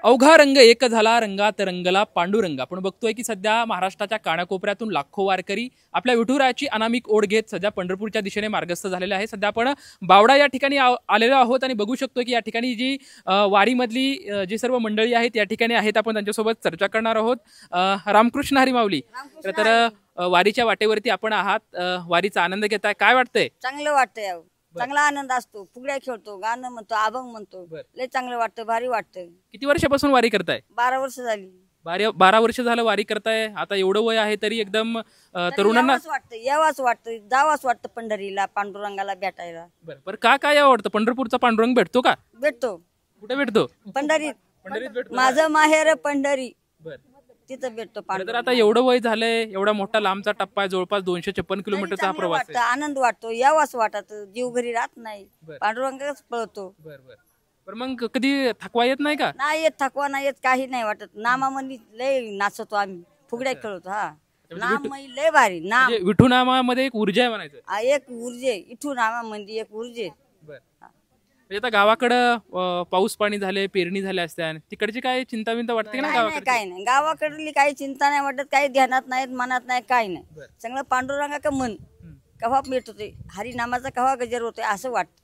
अवघा रंग एक झाला रंगात रंगला पांडुरंग। आपण बघतोय की सध्या महाराष्ट्राच्या कानाकोपऱ्यातून लाखो वारकरी आपल्या विठुरायाची अनामिक ओढ घेत सध्या पंढरपूरच्या दिशेने मार्गस्थ झालेले आहे। सध्या आपण बावडा या ठिकाणी आलेलो आहोत आणि बघू शकतो की या ठिकाणी जी वारीमधली जी सर्व मंडळी आहेत या ठिकाणी आहेत, आपण त्यांच्यासोबत चर्चा करणार आहोत। रामकृष्ण हरी माऊली। तर वारीच्या वाटेवरती आपण आहात, वारीचा आनंद घेताय, काय वाटतंय? चांगलं वाटतंय, चांगला आनंद असतो। फुगड्या खेळतो, गाणं म्हणतो, अभंग म्हणतो, लय चांगलं वाटतं, भारी वाटतं। किती वर्षापासून वारी करताय? 12 वर्ष झाली। 12 वर्ष झालं वारी करताय। आता एवढं वय आहे तरी एकदम तरुणांना यावाच वाटतं, जावाच वाटतं पंढरीला, पांडुरंगाला भेटायला। बरं, काय आवडतं? पंढरपूरचा पांडुरंग भेटतो का? भेटतो। कुठे भेटतो? पंढरीत माझं माहेर पंढरी, तिथं भेटतो तर पांडुरंग। आता एवढं वय झालंय, एवढा मोठा लांबचा टप्पा आहे, जवळपास 256 किलोमीटरचा हा प्रवास आहे। आनंद वाटतो, यावाच वाटत, जीव घरी राहत नाही, पांडुरंगाच पळतो। बरं मग कधी थकवा येत नाही का? नाही येत, थकवा नाही येत, काही नाही वाटत। नामामध्ये लय नाचतो आम्ही, फुगड्या खेळतो। हा नाम लय भारी नाम, विठू नामामध्ये एक ऊर्जा आहे म्हणायचं। एक ऊर्जे, इथून नामामध्ये एक ऊर्जे। म्हणजे आता गावाकडं पाऊस पाणी झाले, पेरणी झाले असत्या, तिकडची काय चिंता विंता वाटते का? नाही, काही नाही, गावाकडली काही चिंता नाही वाटत, काही ध्यानात नाहीत, मनात नाही, काही नाही। सगळं पांडुरंगा का मन कव्हा मिळत होते, हरी नामाचा कव्हा गजर होतोय असं वाटतं।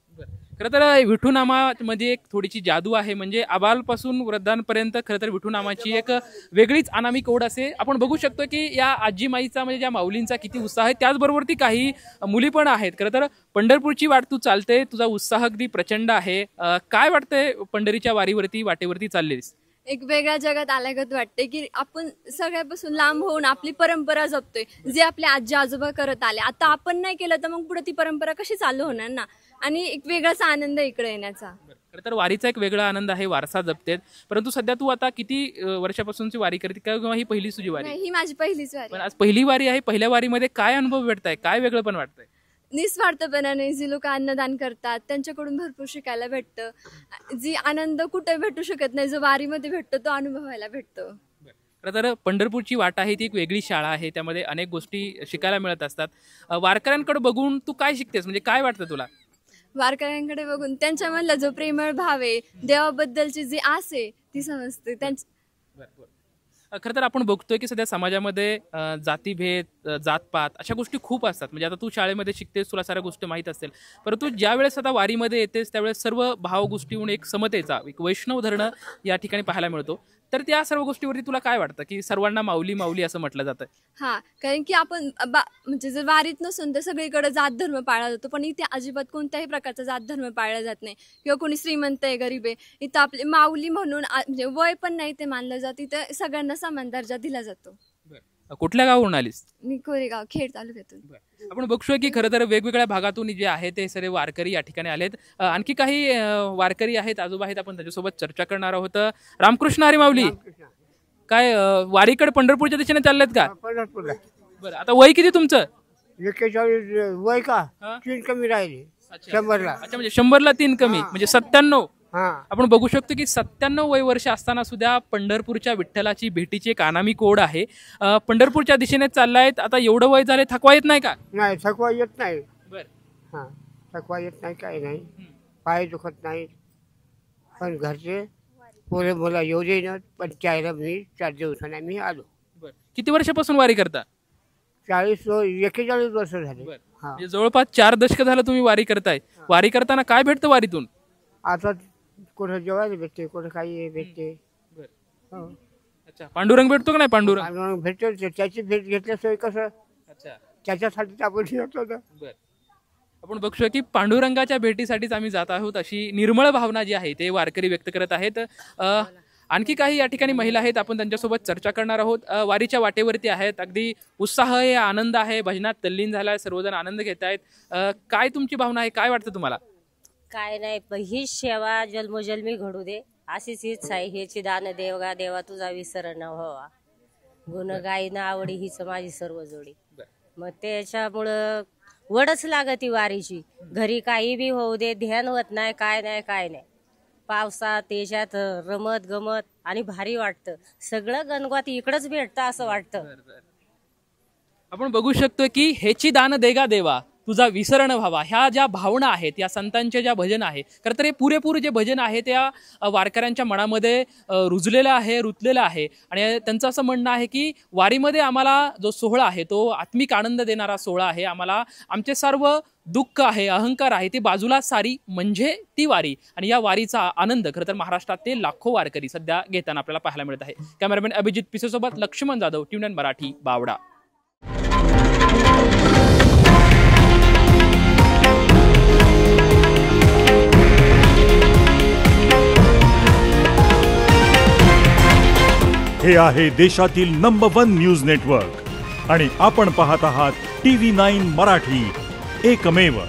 खरं तर विठू नामामध्ये एक थोडीशी जादू आहे, म्हणजे अबालपासून वृद्धांपर्यंत खरं तर विठू नामाची एक वेगळीच अनामिक ओढ असे आपण बघू शकतो की या आजीमाईचा म्हणजे ज्या माऊलींचा किती उत्साह आहे। त्याचबरोबर ती काही मुली पण आहेत। खरं तर पंढरपूरची वाट तू चालते, तुझा उत्साह अगदी प्रचंड आहे। काय वाटतंय पंढरीच्या वाटेवरती चाललीस? एक वेगळ्या जगात आल्यागत वाटते की आपण सगळ्यापासून लांब होऊन आपली परंपरा जपतोय, जे आपले आजी आजोबा करत आले। आता आपण नाही केलं तर मग पुढे ती परंपरा कशी चालू होणार ना, आणि एक वेगळाच आनंद इकडे येण्याचा। खरं तर वारीचा एक वेगळा आनंद आहे, वारसा जपतेत। परंतु सध्या तू आता किती वर्षापासूनची वारी करते, किंवा ही पहिली तुझी वारी? ही माझी पहिलीच वारी। पण आज पहिली वारी आहे, पहिल्या वारीमध्ये काय अनुभव भेटताय, काय वेगळं पण वाटतंय? निस्वार्थपणाने जी लोक अन्नदान करतात त्यांच्याकडून भरपूर शिकायला भेटतं। जी आनंद कुठे भेटू शकत नाही, जो वारीमध्ये भेटतो तो अनुभवायला भेटतो। खरं तर पंढरपूरची वाट आहे ती एक वेगळी शाळा आहे, त्यामध्ये अनेक गोष्टी शिकायला मिळत असतात। वारकऱ्यांकडे बघून तू काय शिकतेस, म्हणजे काय वाटतं तुला? वारकऱ्यांकडे बघून त्यांच्यामधला जो प्रेमळ भाव आहे, देवाबद्दलची जी आस आहे ती समजते त्यांची। खरं तर आपण बघतोय की सध्या समाजामध्ये जातीभेद, जातपात अशा गोष्टी खूप असतात। म्हणजे आता तू शाळेमध्ये शिकतेस, तुला साऱ्या गोष्टी माहीत असतील, परंतु ज्या वेळेस आता वारीमध्ये येतेस त्यावेळेस सर्व भाव गोष्टीहून एक समतेचा, एक वैष्णव धर्म या ठिकाणी पाहायला मिळतो। तर त्या सर्व गोष्टीवरती तुला काय वाटतं की सर्वांना माऊली माऊली असं म्हटलं जातं? हा, कारण की आपण म्हणजे जर वारीत नसून तर सगळीकडे जात धर्म पाळला जातो, पण इथे अजिबात कोणत्याही प्रकारचा जात धर्म पाळला जात नाही, किंवा कोणी श्रीमंत आहे गरीब आहे, इथं आपले माऊली म्हणून म्हणजे वय पण नाही ते मानलं जात, इथं सगळ्यांना समान दर्जा दिला जातो। कुठल्या गावावरून आलीस? मी कोरेगाव, खेड तालुक्यातून। आपण बघतोय की खरं तर वेगवेगळ्या भागातून जे आहे ते सर्व वारकरी या ठिकाणी आलेत। आणखी काही वारकरी आहेत, आजोबा आहेत, आपण त्याच्यासोबत चर्चा करणार आहोत। रामकृष्ण हरी माऊली। काय वारीकडे पंढरपूरच्या दिशेने चाललेत का? पंढरपूरला। बरं, आता वय किती तुमचं? 41 वय का? 3 कमी राहिले 100ला। अच्छा, म्हणजे 100ला 3 कमी, म्हणजे 97। हा, आपण बघू शकतो की 97 वय वर्ष असताना सुद्धा पंढरपूरच्या विठ्ठलाची भेटीची एक अनामिक ओढ आहे। पंढरपूरच्या दिशेने चाललायत। आता एवढं वय झाले, थकवा येत नाही का? नाही, थकवा येत नाही। बरं, हा, थकवा येत नाही, काही नाही, पाय दुखत नाही। पण घरचे पोरे मला येऊ देणार, पण त्याला मी 4 दिवसांना मी आलो। बरं, किती वर्षापासून वारी करता? 41 वर्ष झाले। हा, म्हणजे जवळपास 4 दशक झालं तुम्ही वारी करताय। वारी करताना काय भेटतं वारीतून? आता कुठं जेवायला भेटते, कुठं काही भेटते। हो, अच्छा, पांडुरंग भेटतो का नाही? पांडुरंग भेटतो, त्याची भेट घेतल्याशिवाय कसं? अच्छा, त्याच्यासाठी आपण येतो ना। आपण बघतोय की पांडुरंगाच्या भेटीसाठीच आम्ही जात आहोत, अशी निर्मळ भावना जी आहे ते वारकरी व्यक्त करत आहेत। आणखी काही या ठिकाणी महिला आहेत, आपण त्यांच्यासोबत चर्चा करणार आहोत। वारीच्या वाटेवरती आहेत, अगदी उत्साह आहे, आनंद आहे, भजनात तल्लीन झालाय, सर्वजण आनंद घेत आहेत। काय तुमची भावना आहे, काय वाटतं तुम्हाला? काय नाही, पण हीच सेवा जन्मोजन्मी घडू दे, अशीच हीच आहे। ह्याची दान देवगा देवा तुझा विसर न व्हावा, गुण गायन आवडी हीच माझी सर्व जोडी। मग त्याच्यामुळं वडच लागती वारीची, घरी काही बी होऊ दे, ध्यान होत नाही, काय नाही। पावसात त्याच्यात रमत गमत आणि भारी वाटतं, सगळं गणगोत इकडंच भेटतं असं वाटतं। आपण बघू शकतो की ह्याची दान देगा देवा, तुझा विसर न व्हावा, ह्या ज्या भावना आहेत, या संतांच्या ज्या भजन आहे, खरं तर हे पुरेपूर जे भजन आहे त्या वारकऱ्यांच्या मनामध्ये रुजलेलं आहे, रुतलेलं आहे. आणि त्यांचं असं म्हणणं आहे की वारीमध्ये आम्हाला जो सोहळा आहे तो आत्मिक आनंद देणारा सोहळा आहे. आम्हाला आमचे सर्व दुःख आहे, अहंकार आहे, ती बाजूला सारी म्हणजे ती वारी. आणि या वारीचा आनंद खरं तर महाराष्ट्रात ते लाखो वारकरी सध्या घेताना आपल्याला पाहायला मिळत आहे. कॅमेरामॅन अभिजित पिसेसोबत लक्ष्मण जाधव, ट्यून मराठी, बावडा. हे आहे देशातील नंबर 1 न्यूज नेटवर्क आणि आपण पाहत आहात TV9 मराठी, एकमेव.